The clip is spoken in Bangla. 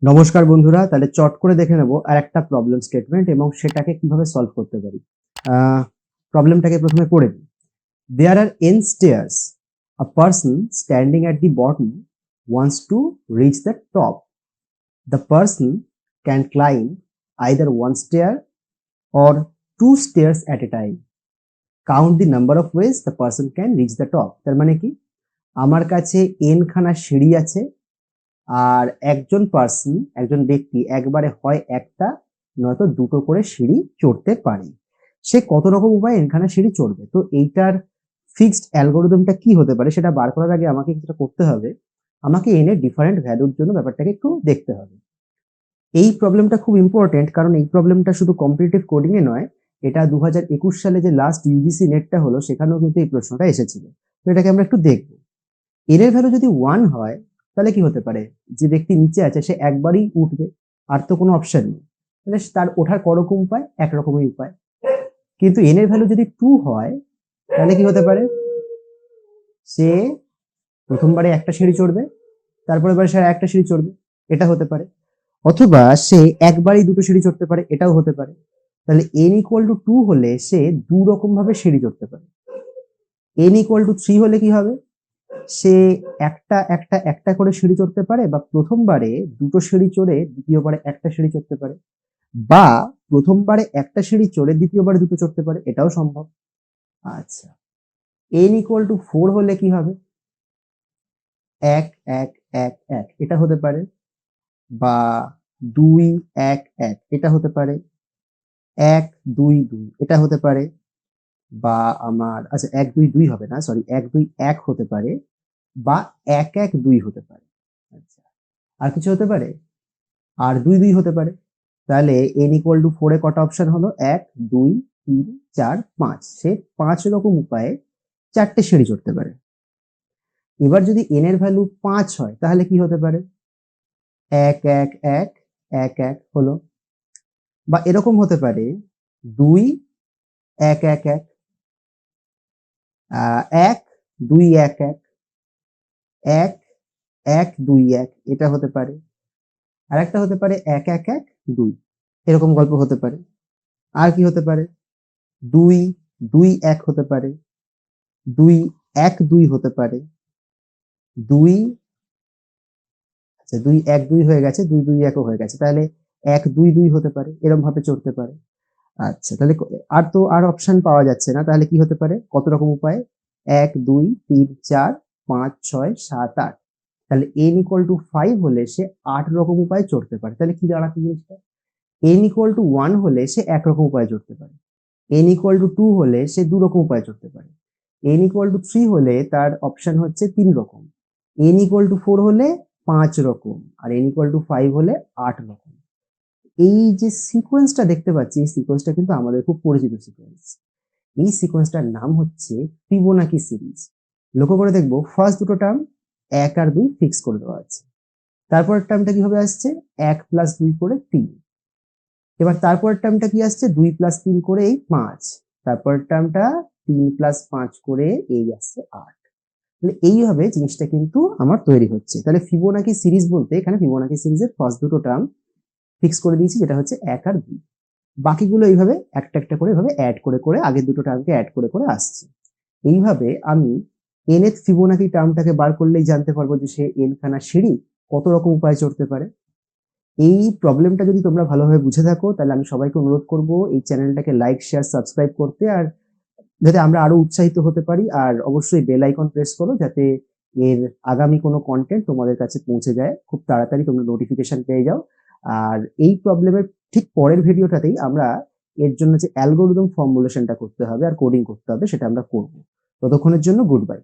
নমস্কার বন্ধুরা, তাহলে চট করে দেখে নেব আর একটা প্রবলেম স্টেটমেন্ট এবং সেটাকে কিভাবে সলভ করতে পারি। প্রবলেমটাকে প্রথমে পড়ে দিই। দেয়ার আর n stairs. A person standing at the bottom wants to reach the top. The person can climb either one stair or two stairs at a time. Count the number of ways the person can reach the top. তার মানে কি, আমার কাছে n খানা সিঁড়ি আছে আর একজন ব্যক্তি একবারে হয় একটা নয়তো দুটো করে সিঁড়ি চড়তে পারে। সে কত রকম উপায়ে এখানে সিঁড়ি চড়বে? তো এইটার ফিক্সড অ্যালগোরিদমটা কি হতে পারে সেটা বার করার আগে আমাকে যেটা করতে হবে, আমাকে এর ডিফারেন্ট ভ্যালুর জন্য ব্যাপারটাকে একটু দেখতে হবে। এই প্রবলেমটা খুব ইম্পর্টেন্ট, কারণ এই প্রবলেমটা শুধু কম্পিটিটিভ কোডিং এ নয়, এটা 2021 সালে যে লাস্ট ইউজিসি নেটটা হলো সেখানেও কিন্তু এই প্রশ্নটা এসেছিল। তো এটাকে আমরা একটু দেখবো। এর ভ্যালু যদি 1 হয় তাহলে কি হতে পারে, যে ব্যক্তি নিচে আছে সে একবারই উঠবে, আর তো কোনো অপশন নেই, তাহলে তার ওঠার করকম উপায় একরকমই উপায়। কিন্তু এন এর ভ্যালু যদি 2 হয় তাহলে কি হতে পারে, সে প্রথমবারে একটা সিঁড়ি চড়বে, তারপরে বারে সে একটা সিঁড়ি চড়বে, এটা হতে পারে। অথবা সে একবারই দুটো সিঁড়ি চড়তে পারে, এটাও হতে পারে। তাহলে n ইকুয়াল টু 2 হলে সে দু রকম ভাবে সিঁড়ি চড়তে পারে। n ইকুয়াল টু 3 হলে কি হবে, সে একটা একটা একটা করে সিঁড়ি চড়তে পারে, বা প্রথমবারে দুটো সিঁড়ি চড়ে দ্বিতীয়বারে একটা সিঁড়ি চড়তে পারে, বা প্রথমবারে একটা সিঁড়ি চড়ে দ্বিতীয়বারে দুটো চড়তে পারে, এটাও সম্ভব। আচ্ছা, n ইকুয়াল টু 4 হলে কি হবে, এক এক এক এক এটা হতে পারে, বা 2 1 1 এটা হতে পারে, 1 2 2 এটা হতে পারে, বা আমার আচ্ছা 1 2 2 হবে না, সরি 1 2 1 হতে পারে, বা 1 1 2 হতে পারে। আচ্ছা, আর কিছু হতে পারে, আর 2 2 হতে পারে। তাহলে n ইকুয়াল টু 4 এ কটা অপশন হলো, 1 2 3 4 5, সে 5 রকম উপায়ে চারটে সিঁড়ি চড়তে পারে। এবার যদি n এর ভ্যালু 5 হয় তাহলে কি হতে পারে, 1 1 1 1 1 হলো, বা এরকম হতে পারে 2 1 1 1 1 2 1 1 1 1 2 1 এটা হতে পারে। আর একটা হতে পারে 1 1 1 2, এরকম গল্প হতে পারে। আর কি হতে পারে, 2 2 1 হতে পারে, 2 1 2 হতে পারে, 2 আচ্ছা 2 1 2 হয়ে গেছে, 2 2 1 হয়ে গেছে, তাহলে 1 2 2 হতে পারে, এরকম ভাবে চড়তে পারে। আচ্ছা, তাহলে আর তো আর অপশন পাওয়া যাচ্ছে না, তাহলে কি হতে পারে, কত রকম উপায়, 1 2 3 4 5 6 7 8, তাহলে n ইকুয়াল টু 5 হলে সে 8 রকম উপায়ে চড়তে পারে। তাহলে কি দাঁড়াচ্ছে জিনিসটা, n ইকুয়াল টু 1 হলে সে এক রকম উপায়ে চড়তে পারে, n ইকুয়াল টু 2 হলে সে দু রকম উপায়ে চড়তে পারে, n ইকুয়াল টু 3 হলে তার অপশন হচ্ছে 3 রকম, n ইকুয়াল টু 4 হলে 5 রকম, আর n ইকুয়াল টু 5 হলে 8 রকম। এই যে সিকোয়েন্সটা দেখতে পাচ্ছি, এই সিকোয়েন্সটা কিন্তু আমাদের খুব পরিচিত সিকোয়েন্স। এই সিকোয়েন্সটার নাম হচ্ছে ফিবোনাকি সিরিজ। লক্ষ্য করে দেখবো, ফার্স্ট দুটো টার্ম 1 আর 2 ফিক্স করে দেওয়া আছে, তারপরের টার্মটা কিভাবে আসছে, 1 প্লাস 2 করে 3, এবার তারপরের টার্মটা কি আসছে, 2 প্লাস 3 করে এই 5, তারপরের টার্মটা 3 প্লাস 5 করে এই আসছে 8। তাহলে এইভাবে জিনিসটা কিন্তু আমার তৈরি হচ্ছে। তাহলে ফিবোনাকি সিরিজ বলতে এখানে ফিবোনাকি সিরিজের ফার্স্ট দুটো টার্ম ফিক্স করে দিয়েছি, যেটা হচ্ছে 1 আর 2, বাকিগুলো এইভাবে একটা একটা করে এভাবে অ্যাড করে করে আগের দুটো টার্মকে অ্যাড করে করে আসছে। এইভাবে আমি nth ফিবোনাকি টার্মটাকে বার করলেই জানতে পারবো যে সে n খানা সিঁড়ি কত রকম উপায়ে চড়তে পারে। এই প্রবলেমটা যদি তোমরা ভালোভাবে বুঝে থাকো তাহলে আমি সবাইকে অনুরোধ করব এই চ্যানেলটাকে লাইক শেয়ার সাবস্ক্রাইব করতে, আর যাতে আমরা আরো উৎসাহিত হতে পারি। আর অবশ্যই বেল আইকন প্রেস করো যাতে এর আগামী কোনো কন্টেন্ট তোমাদের কাছে পৌঁছে যায়, খুব তাড়াতাড়ি তোমরা নোটিফিকেশন পেয়ে যাও। আর এই প্রবলেমের ঠিক পরের ভিডিওটাতেই আমরা এর জন্য যে অ্যালগোরিদম ফর্মুলেশনটা করতে হবে আর কোডিং করতে হবে সেটা আমরা করব। ততক্ষণের জন্য গুড বাই।